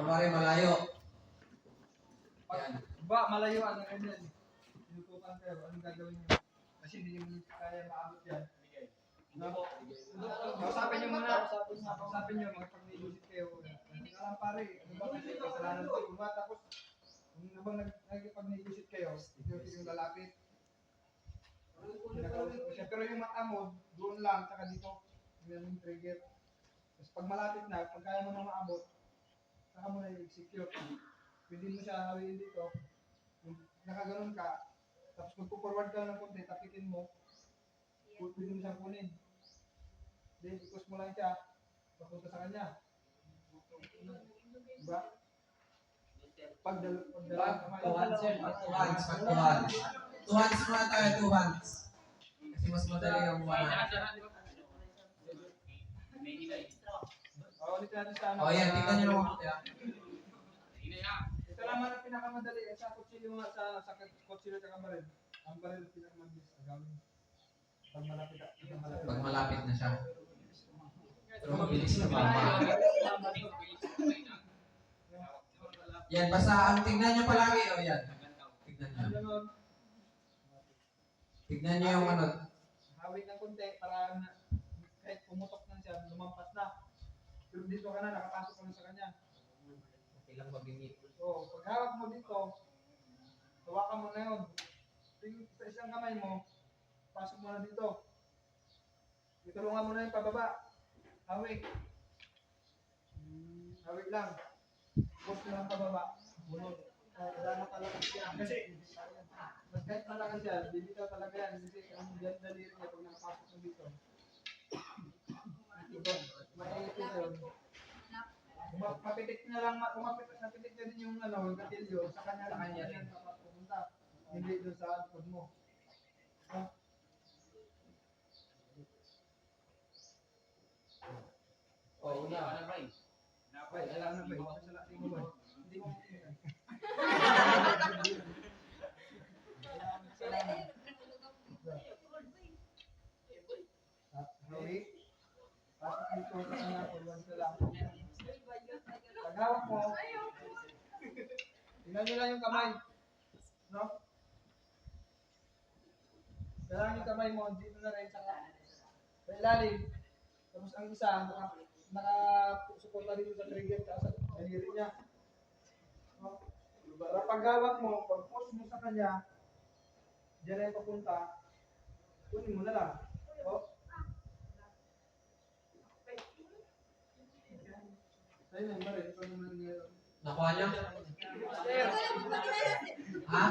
Kunwari malayo. Pag ba, malayo ang ganyan. Inutukan kayo, anong gagawin niyo? Kasi hindi niyo kaya maabot yan. Kausapin niyo muna. Kausapin niyo, mga pag-iisip kayo. Alam pare, ano ba kasi kasalanan ko? Diba? Tapos, kung habang nagpag-iisip kayo, hindi yung lalapit. Pero yung mata mo, doon lang, saka dito, yung trigger. Tapos pag malapit na, pag kaya mo na maabot, saka mo na i-execute. Pwede mo siya hawiin dito. Kung nakaganon ka, tapos magpo-forward ka ng konti, tapitin mo, pwede mo siyang kunin. Then, i-push mo lang siya, papunta sa kanya. Diba? Pagdala kamay. Two hands, sir. Two hands. Two hands. Two hands muna tayo, two hands. Kasi mas madali yung one hand. Ulit natin sa ano. O yan, tingnan nyo naman po. Ito naman ang pinakamadali. Sa kutsilyo sa kutsilyo at baril. Ang baril ang pinakamabilis na gawin. Pag malapit na siya. Pero mabilis na mama. Yan, basta ang tignan nyo palagi. O yan. Tignan nyo. Tignan nyo yung ano. Hawik ng konti para kahit pumutok na siya, lumampas na. Pero dito ka na, nakapasok ka na sa kanya. Okay lang mabingit. So, pag hawak mo dito, hawakan mo na yun. Sa isang kamay mo, pasok mo na dito. Itulungan mo na yung pababa. Hawik. Hawik lang. Push mo lang pababa. Bunod. Dana talaga siya. Kasi, kahit malakas yan, dito talaga yan. Kasi ang daliri niya pag nakapasok mo dito. Maingit na yun. Mapitik na lang, mapitik na din yung gatilyo sa kanya yan pupunta. Hindi doon sa likod mo. Una. Bay, alam na bay. Sa lating mo bay. Hindi mo Hawik. Pasok dito sa kanya, forward ka lang. Paghawak mo, tingnan nyo lang yung kamay. No? Kailangan yung kamay mo, dito na rin sa ilalim. Tapos ang isa, naka-suporta dito sa trigger sa daliri niya. No? Para paghawak mo, pag-push mo sa kanya, diyan na yung papunta, kunin mo na lang. O? Ayun, bari, ito naman ngayon. Nakuha nyo? Ha?